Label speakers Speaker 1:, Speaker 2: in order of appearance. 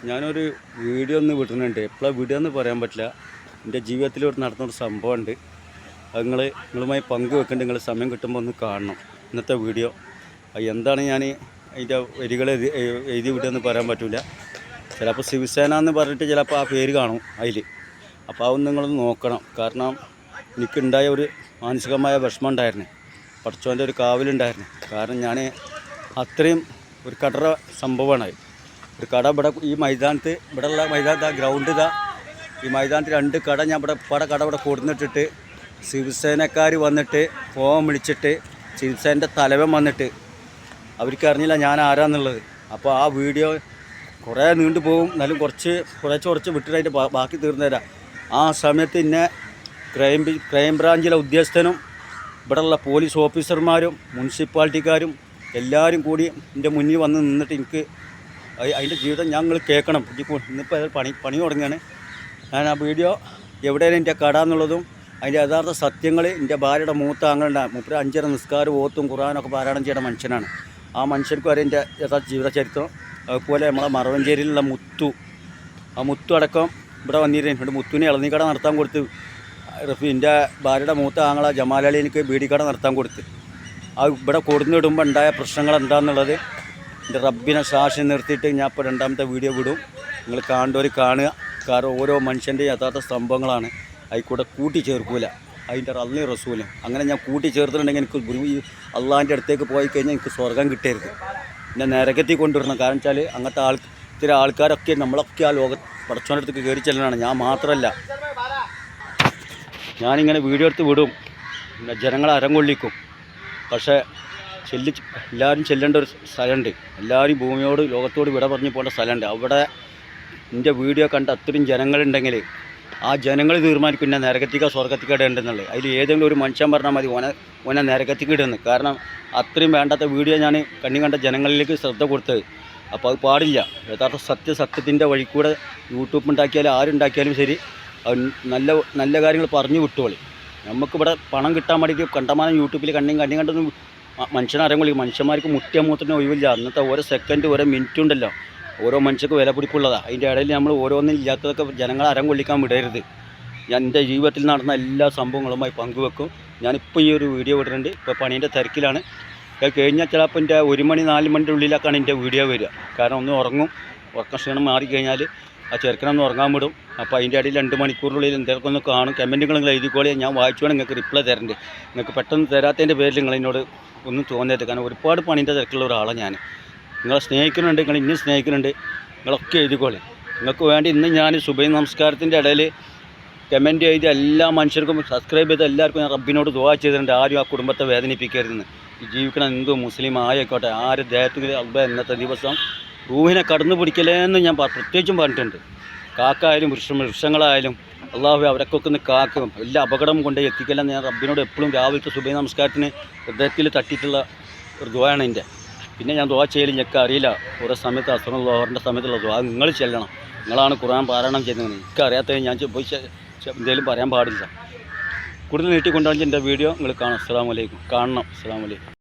Speaker 1: ഞാനൊരു വീഡിയോ ഒന്ന് വിടുന്നുണ്ട്. എപ്പോഴാണ് വീഡിയോ എന്ന് പറയാൻ പറ്റില്ല. എൻ്റെ ജീവിതത്തിൽ ഒരു നടന്നൊരു സംഭവമുണ്ട്. അത് നിങ്ങളുമായി പങ്കുവെക്കേണ്ട. നിങ്ങൾ സമയം കിട്ടുമ്പോൾ ഒന്ന് കാണണം ഇന്നത്തെ വീഡിയോ. എന്താണ് ഞാൻ അതിൻ്റെ വരികൾ എഴുതി വിടുകയെന്ന് പറയാൻ പറ്റില്ല. ചിലപ്പോൾ ശിവസേന എന്ന് പറഞ്ഞിട്ട് ചിലപ്പോൾ ആ പേര് കാണും അതിൽ. അപ്പോൾ അതൊന്നും നിങ്ങളൊന്ന് നോക്കണം. കാരണം എനിക്കുണ്ടായ ഒരു മാനസികമായ വിഷമം ഉണ്ടായിരുന്നു. പഠിച്ചവൻ്റെ ഒരു കാവലുണ്ടായിരുന്നു. കാരണം ഞാൻ അത്രയും ഒരു കടറ സംഭവമാണ്. ഒരു കട ഇവിടെ ഈ മൈതാനത്ത് ഇവിടെയുള്ള മൈതാനത്ത് ആ ഗ്രൗണ്ട് ഈ മൈതാനത്ത് 2 കട ഞാൻ കട ഇവിടെ കൊടുന്നിട്ടിട്ട് ശിവസേനക്കാർ വന്നിട്ട് ഫോം വിളിച്ചിട്ട് ശിവസേനൻ്റെ തലവൻ വന്നിട്ട് അവർക്ക് അറിഞ്ഞില്ല ഞാൻ ആരാന്നുള്ളത്. അപ്പോൾ ആ വീഡിയോ കുറേ നീണ്ടു പോകും. എന്നാലും കുറച്ച് വിട്ടിട്ട് അതിൻ്റെ ബാക്കി തീർന്നു തരാം. ആ സമയത്ത് ഇന്നെ ക്രൈം ബ്രാഞ്ചിലെ ഉദ്യോഗസ്ഥനും ഇവിടെയുള്ള പോലീസ് ഓഫീസർമാരും മുനിസിപ്പാലിറ്റിക്കാരും എല്ലാവരും കൂടി എൻ്റെ മുന്നിൽ വന്ന് നിന്നിട്ട് എനിക്ക് അതിൻ്റെ ജീവിതം ഞങ്ങൾ കേൾക്കണം. ഇന്നിപ്പോൾ പണി തുടങ്ങുകയാണ്. ഞാൻ ആ വീഡിയോ എവിടെയാണ് എൻ്റെ കട എന്നുള്ളതും അതിൻ്റെ യഥാർത്ഥ സത്യങ്ങൾ എൻ്റെ ഭാര്യയുടെ മൂത്ത ആങ്ങളുണ്ട്. 5 നിസ്കാരം ഓത്തും ഖുർആനൊക്കെ പാരായണം ചെയ്യുന്ന മനുഷ്യനാണ്. ആ മനുഷ്യർക്ക് വരെ എൻ്റെ യഥാർത്ഥ ജീവിതചരിത്രം. അതുപോലെ നമ്മളെ മറവഞ്ചേരിയിലുള്ള ആ മുത്തു അടക്കം ഇവിടെ വന്നിരുന്നു. മുത്തുവിനെ ഇളനീക്കട നടത്താൻ കൊടുത്ത് എൻ്റെ ഭാര്യയുടെ മൂത്ത ആങ്ങളെ ജമാലി എനിക്ക് ബീഡിക്കട നടത്താൻ കൊടുത്ത് അത് ഇവിടെ കൊടുന്നിടുമ്പോൾ ഉണ്ടായ പ്രശ്നങ്ങൾ എന്താണെന്നുള്ളത് എൻ്റെ റബ്ബിനെ സാക്ഷി നിർത്തിയിട്ട് ഞാൻ ഇപ്പോൾ 2ാമത്തെ വീഡിയോ വിടും. നിങ്ങൾ കാണേണ്ടവർ കാണുക. കാരണം ഓരോ മനുഷ്യൻ്റെ യഥാർത്ഥ സംഭവങ്ങളാണ്. അതിൽക്കൂടെ കൂട്ടിച്ചേർക്കൂല. അതിൻ്റെ അള്ളി റസൂലും അങ്ങനെ ഞാൻ കൂട്ടിച്ചേർത്തിട്ടുണ്ടെങ്കിൽ എനിക്ക് ഈ അള്ളാഹിൻ്റെ അടുത്തേക്ക് പോയി കഴിഞ്ഞാൽ എനിക്ക് സ്വർഗം കിട്ടരുത്. എന്നെ നരകത്തി കൊണ്ടുവരണം. കാരണം വെച്ചാൽ അങ്ങനത്തെ ഇത്തിരി ആൾക്കാരൊക്കെ നമ്മളൊക്കെ ആ പടച്ചോൻ്റെ അടുത്തേക്ക് കയറി ചെല്ലണമാണ്. ഞാൻ മാത്രമല്ല. ഞാനിങ്ങനെ വീഡിയോ എടുത്ത് വിടും. ജനങ്ങളെ അരങ്ങൊള്ളിക്കും. പക്ഷേ എല്ലാവരും ചെല്ലേണ്ട ഒരു സ്ഥലമുണ്ട്. എല്ലാവരും ഭൂമിയോട് ലോകത്തോട് വിട പറഞ്ഞു പോകേണ്ട സ്ഥലമുണ്ട്. അവിടെ എൻ്റെ വീഡിയോ കണ്ട അത്രയും ജനങ്ങളുണ്ടെങ്കിൽ ആ ജനങ്ങൾ തീരുമാനിക്കും എന്നെ നരകത്തിക്ക സ്വർഗത്തിക്ക ഇടേണ്ടെന്നുള്ളത്. അതിൽ ഏതെങ്കിലും ഒരു മനുഷ്യൻ പറഞ്ഞാൽ മതി ഓനെ നരകത്തിക്ക് ഇടുന്നു. കാരണം അത്രയും വേണ്ടാത്ത വീഡിയോ ഞാൻ കണ്ട ജനങ്ങളിലേക്ക് ശ്രദ്ധ കൊടുത്തത്. അപ്പോൾ അത് പാടില്ല. യഥാർത്ഥ സത്യത്തിൻ്റെ വഴിക്കൂടെ യൂട്യൂബ് ഉണ്ടാക്കിയാലും ആരുണ്ടാക്കിയാലും ശരി അത് നല്ല കാര്യങ്ങൾ പറഞ്ഞു വിട്ടോളി. നമുക്കിവിടെ പണം കിട്ടാൻ വേണ്ടിയിട്ട് കണ്ടമാനം യൂട്യൂബിൽ കണ്ടൊന്നും മനുഷ്യനെ അറിയാൻ മനുഷ്യന്മാർക്ക് മൂത്രത്തിന് ഒഴിവില്ല. അന്നത്തെ ഓരോ സെക്കൻഡ് ഓരോ മിനിറ്റ് ഉണ്ടല്ലോ ഓരോ മനുഷ്യർക്ക് വില പിടിപ്പുള്ളതാണ്. അതിൻ്റെ ഇടയിൽ നമ്മൾ ഓരോന്നും ഇല്ലാത്തതൊക്കെ ജനങ്ങളെ അരങ്ങൊള്ളിക്കാൻ വിടരുത്. ഞാൻ എൻ്റെ ജീവിതത്തിൽ നടന്ന എല്ലാ സംഭവങ്ങളുമായി പങ്കുവെക്കും. ഞാനിപ്പോൾ ഈ ഒരു വീഡിയോ വിടുന്നുണ്ട്. ഇപ്പോൾ പണീൻ്റെ തിരക്കിലാണ്. കഴിഞ്ഞാൽ ചിലപ്പോൾ എൻ്റെ 1 മണി 4 മണിൻ്റെ ഉള്ളിലൊക്കെയാണ് എൻ്റെ വീഡിയോ വരിക. കാരണം ഒന്ന് ഉറങ്ങും. ഉറക്കക്ഷീണം മാറിക്കഴിഞ്ഞാൽ ആ ചെറുക്കനൊന്ന് ഉറങ്ങാൻ വിടും. അപ്പോൾ അതിൻ്റെ ഇടയിൽ 2 മണിക്കൂറിനുള്ളിൽ എന്തെങ്കിലും ഒന്ന് കാണും. കമൻറ്റുകൾ നിങ്ങൾ എഴുതിക്കോളി. ഞാൻ വായിച്ചുകൊണ്ട് നിങ്ങൾക്ക് റിപ്ലൈ തരണ്ട്. നിങ്ങൾക്ക് പെട്ടെന്ന് തരാത്തതിൻ്റെ പേരിൽ നിങ്ങളെന്നോട് ഒന്നും തോന്നരുത്. കാരണം ഒരുപാട് പണീൻ്റെ തിരക്കുള്ള ഒരാളാണ് ഞാൻ. നിങ്ങളെ സ്നേഹിക്കുന്നുണ്ട്. നിങ്ങൾ ഇനിയും സ്നേഹിക്കുന്നുണ്ട്. നിങ്ങളൊക്കെ എഴുതിക്കോളി. നിങ്ങൾക്ക് വേണ്ടി ഇന്ന് ഞാൻ സുബഹി നമസ്കാരത്തിൻ്റെ ഇടയിൽ കമൻറ്റ് ചെയ്ത് എല്ലാ മനുഷ്യർക്കും സബ്സ്ക്രൈബ് ചെയ്ത് എല്ലാവർക്കും ഞാൻ റബ്ബിനോട് ദുആ ചെയ്തിട്ടുണ്ട്. ആരും ആ കുടുംബത്തെ വേദനിപ്പിക്കരുതെന്ന്. ഈ ജീവിക്കണ ഹിന്ദു മുസ്ലിം ആയിക്കോട്ടെ ആര് ദേഹത്തിൽ അള്ളാഹ് ഇന്നത്തെ ദിവസം റൂഹിനെ കടന്നു പിടിക്കലേന്ന് ഞാൻ പ്രത്യേകിച്ചും പറഞ്ഞിട്ടുണ്ട്. കാക്കായാലും വൃക്ഷങ്ങളായാലും അള്ളാഹു അവരൊക്കെ ഒന്ന് കാക്കും. എല്ലാ അപകടം കൊണ്ട് എത്തിക്കലെന്ന് ഞാൻ റബ്ബിനോട് എപ്പോഴും രാവിലത്തെ സുബഹി നമസ്കാരത്തിന് ഹൃദയത്തിൽ തട്ടിയിട്ടുള്ള ഒരു ദുആയാണ് എൻ്റെ. പിന്നെ ഞാൻ ദുആ ചെയ്യൽ ഞങ്ങൾക്ക് അറിയില്ല. ഓരോ സമയത്ത് അസ്സറും ലോഹറിൻ്റെ സമയത്തുള്ള ദുആ നിങ്ങൾ ചെല്ലണം. നിങ്ങളാണ് ഖുർആൻ പാരായണം ചെയ്യുന്നത്. എനിക്ക് അറിയാത്തത് ഞാൻ പോയി എന്തെങ്കിലും പറയാൻ പാടില്ല. കൂടുതൽ നീട്ടിക്കൊണ്ടുവന്ന് എൻ്റെ വീഡിയോ നിങ്ങൾ കാണണം. അസ്സലാമു അലൈക്കും. കാണണം. അസ്സലാമു അലൈക്കും.